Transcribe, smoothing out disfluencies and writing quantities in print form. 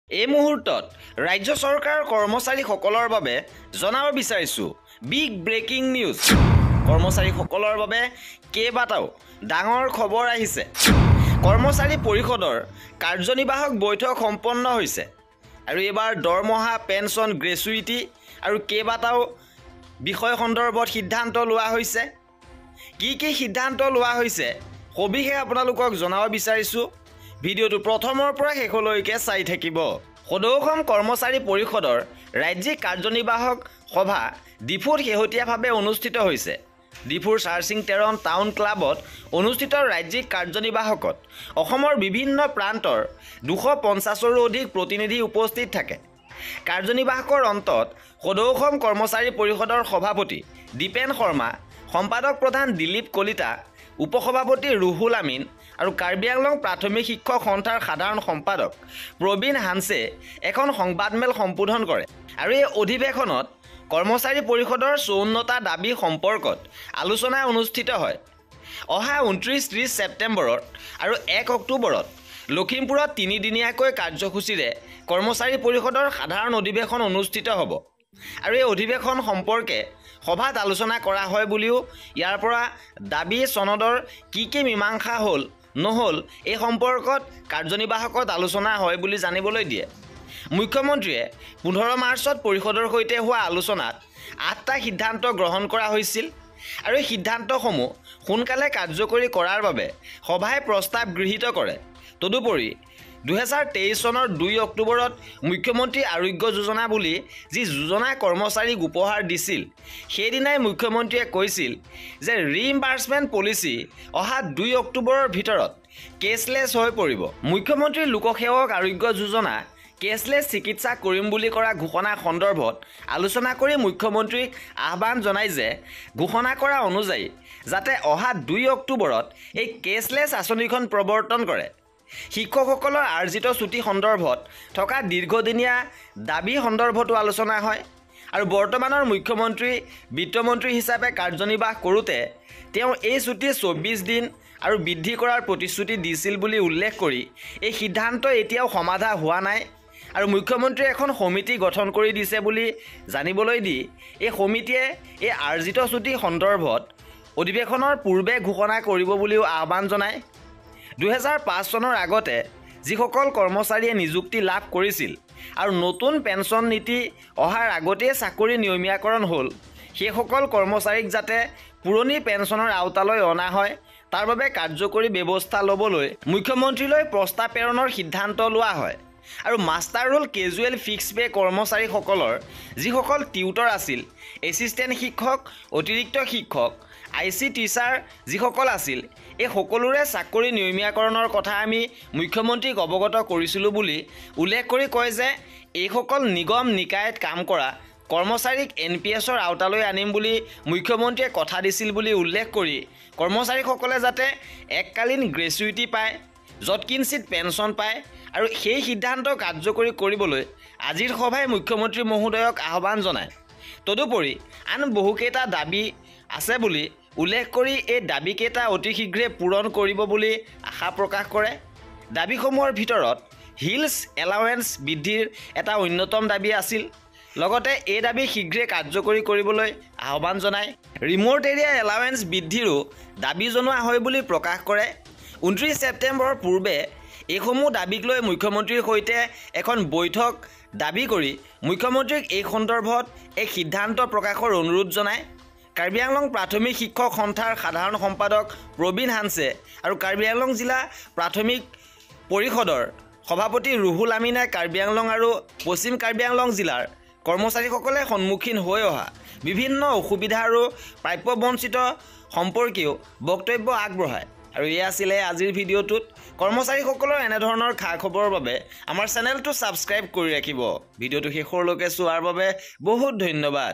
এই মুহূৰ্তত ৰাজ্য চৰকাৰৰ কৰ্মচাৰীসকলৰ বাবে জনাব বিচাৰিছোঁ বিগ ব্ৰেকিং নিউজ। কৰ্মচাৰীসকলৰ বাবে কেইবাটাও ডাঙৰ খবৰ আহিছে। কৰ্মচাৰী পৰিষদৰ কাৰ্যনিৰ্বাহক বৈঠক সম্পন্ন হৈছে আৰু এইবাৰ দৰমহা, পেঞ্চন, গ্ৰেচুইটি আৰু কেইবাটাও বিষয় সন্দৰ্ভত সিদ্ধান্ত লোৱা হৈছে। কি সিদ্ধান্ত লোৱা হৈছে সবিশেষ আপোনালোকক জনাব বিচাৰিছোঁ। ভিডিঅ'টো প্ৰথমৰ পৰা শেষলৈকে চাই থাকিব। সদৌ অসম কৰ্মচাৰী পৰিষদৰ ৰাজ্যিক কাৰ্যনিৰ্বাহক সভা ডিফুত শেহতীয়াভাৱে অনুষ্ঠিত হৈছে। ডিফুৰ চাৰ্চিং টেৰন টাউন ক্লাবত অনুষ্ঠিত ৰাজ্যিক কাৰ্যনিৰ্বাহকত অসমৰ বিভিন্ন প্ৰান্তৰ 250ৰো অধিক প্ৰতিনিধি উপস্থিত থাকে। কাৰ্যনিৰ্বাহকৰ অন্তত সদৌ অসম কৰ্মচাৰী পৰিষদৰ সভাপতি দীপেন শৰ্মা, সম্পাদক প্ৰধান দিলীপ কলিতা, উপসভাপতি ৰুহুল আমিন আৰু কাৰ্বি আংলং প্ৰাথমিক শিক্ষক সন্থাৰ সাধাৰণ সম্পাদক প্ৰবীণ হানছে এখন সংবাদমেল সম্বোধন কৰে আৰু এই অধিৱেশনত কৰ্মচাৰী পৰিষদৰ 54টা দাবী সম্পৰ্কত আলোচনা অনুষ্ঠিত হয়। অহা 29-30 ছেপ্টেম্বৰত আৰু 1 অক্টোবৰত লখিমপুৰত 3দিনীয়াকৈ কাৰ্যসূচীৰে কৰ্মচাৰী পৰিষদৰ সাধাৰণ অধিৱেশন অনুষ্ঠিত হ'ব আৰু এই অধিৱেশন সম্পৰ্কে সভাত আলোচনা কৰা হয় বুলিও ইয়াৰ পৰা দাবী চনদৰ কি মীমাংসা হ'ল নহ'ল এই সম্পৰ্কত কাৰ্যনিৰ্বাহকত আলোচনা হয় বুলি জানিবলৈ দিয়ে। মুখ্যমন্ত্ৰীয়ে 15 মাৰ্চত পৰিষদৰ সৈতে হোৱা আলোচনাত 8টা সিদ্ধান্ত গ্ৰহণ কৰা হৈছিল আৰু এই সিদ্ধান্তসমূহ সোনকালে কাৰ্যকৰী কৰাৰ বাবে সভাই প্ৰস্তাৱ গৃহীত কৰে। তদুপৰি 2023 চনৰ 2 অক্টোবৰত মুখ্যমন্ত্ৰী আৰোগ্য যোজনা বুলি যি যোজনা কৰ্মচাৰীক উপহাৰ দিছিল, সেইদিনাই মুখ্যমন্ত্ৰীয়ে কৈছিল যে ৰিইম্বাৰ্চমেণ্ট পলিচি অহা 2 অক্টোবৰৰ ভিতৰত কেছলেছ হৈ পৰিব। মুখ্যমন্ত্ৰীৰ লোকসেৱক আৰোগ্য যোজনা কেছলেছ চিকিৎসা কৰিম বুলি কৰা ঘোষণা সন্দৰ্ভত আলোচনা কৰি মুখ্যমন্ত্ৰীক আহ্বান জনাই যে ঘোষণা কৰা অনুযায়ী যাতে অহা 2 অক্টোবৰত এই কেছলেছ আঁচনিখন প্ৰৱৰ্তন কৰে। শিক্ষকসকলৰ আৰ্জিত ছুটি সন্দৰ্ভত থকা দীৰ্ঘদিনীয়া দাবী সন্দৰ্ভতো আলোচনা হয় আৰু বৰ্তমানৰ মুখ্যমন্ত্ৰী বিত্তমন্ত্ৰী হিচাপে কাৰ্যনিৰ্বাহ কৰোঁতে তেওঁ এই ছুটি 24 দিন আৰু বৃদ্ধি কৰাৰ প্ৰতিশ্ৰুতি দিছিল বুলি উল্লেখ কৰি এই সিদ্ধান্ত এতিয়াও সমাধা হোৱা নাই আৰু মুখ্যমন্ত্ৰীয়ে এখন সমিতি গঠন কৰি দিছে বুলি জানিবলৈ দি এই সমিতিয়ে এই আৰ্জিত ছুটি সন্দৰ্ভত অধিৱেশনৰ পূৰ্বে ঘোষণা কৰিব বুলিও আহ্বান জনায়। 2005 চনৰ আগতে যিসকল কৰ্মচাৰীয়ে নিযুক্তি লাভ কৰিছিল আৰু নতুন পেঞ্চন নীতি অহাৰ আগতেই চাকৰি নিয়মীয়াকৰণ হ'ল, সেইসকল কৰ্মচাৰীক যাতে পুৰণি পেঞ্চনৰ আওতালৈ অনা হয় তাৰ বাবে কাৰ্যকৰী ব্যৱস্থা ল'বলৈ মুখ্যমন্ত্ৰীলৈ প্ৰস্তাৱ প্ৰেৰণৰ সিদ্ধান্ত লোৱা হয়। আৰু master roll casual fix pay কৰ্মচাৰীসকলৰ যিসকল টিউটৰ আছিল, এছিষ্টেণ্ট শিক্ষক, অতিৰিক্ত শিক্ষক, IC টিচাৰ যিসকল আছিল, এই সকলোৰে চাকৰি নিয়মীয়াকৰণৰ কথা আমি মুখ্যমন্ত্ৰীক অৱগত কৰিছিলোঁ বুলি উল্লেখ কৰি কয় যে এইসকল নিগম নিকায়ত কাম কৰা কৰ্মচাৰীক NPSৰ আওতালৈ আনিম বুলি মুখ্যমন্ত্ৰীয়ে কথা দিছিল বুলি উল্লেখ কৰি কৰ্মচাৰীসকলে যাতে এককালীন গ্ৰেচুইটি পায়, যৎকিঞ্চিত পেঞ্চন পায় আৰু সেই সিদ্ধান্ত কাৰ্যকৰী কৰিবলৈ আজিৰ সভাই মুখ্যমন্ত্ৰী মহোদয়ক আহ্বান জনায়। তদুপৰি আন বহুকেইটা দাবী আছে বুলি উল্লেখ কৰি এই দাবীকেইটা অতি শীঘ্ৰে পূৰণ কৰিব বুলি আশা প্ৰকাশ কৰে। দাবীসমূহৰ ভিতৰত হিলছ এলাৱেন্স বৃদ্ধিৰ এটা অন্যতম দাবী আছিল। লগতে এই দাবী শীঘ্ৰে কাৰ্যকৰী কৰিবলৈ আহ্বান জনায়। ৰিম'ট এৰিয়া এলাৱেন্স বৃদ্ধিৰো দাবী জনোৱা হয় বুলি প্ৰকাশ কৰে। 29 ছেপ্টেম্বৰৰ পূৰ্বে এইসমূহ দাবীক লৈ মুখ্যমন্ত্ৰীৰ সৈতে এখন বৈঠক দাবী কৰি মুখ্যমন্ত্ৰীক এই সন্দৰ্ভত এক সিদ্ধান্ত প্ৰকাশৰ অনুৰোধ জনায়। কাৰ্বি আংলং প্ৰাথমিক শিক্ষক সন্থাৰ সাধাৰণ সম্পাদক প্ৰবীণ হানছে আৰু কাৰ্বি আংলং জিলা প্ৰাথমিক পৰিষদৰ সভাপতি ৰুহুল আমিনে কাৰ্বি আংলং আৰু পশ্চিম কাৰ্বি আংলং জিলাৰ কৰ্মচাৰীসকলে সন্মুখীন হৈ অহা বিভিন্ন অসুবিধা আৰু প্ৰাপ্যবঞ্চিত সম্পৰ্কীয় বক্তব্য আগবঢ়ায়। আৰু এয়া আছিলে আজিৰ ভিডিঅ'টোত। কৰ্মচাৰীসকলৰ এনেধৰণৰ খা খবৰৰ বাবে আমাৰ চেনেলটো ছাবস্ক্ৰাইব কৰি ৰাখিব। ভিডিঅ'টো শেষলৈকে চোৱাৰ বাবে বহুত ধন্যবাদ।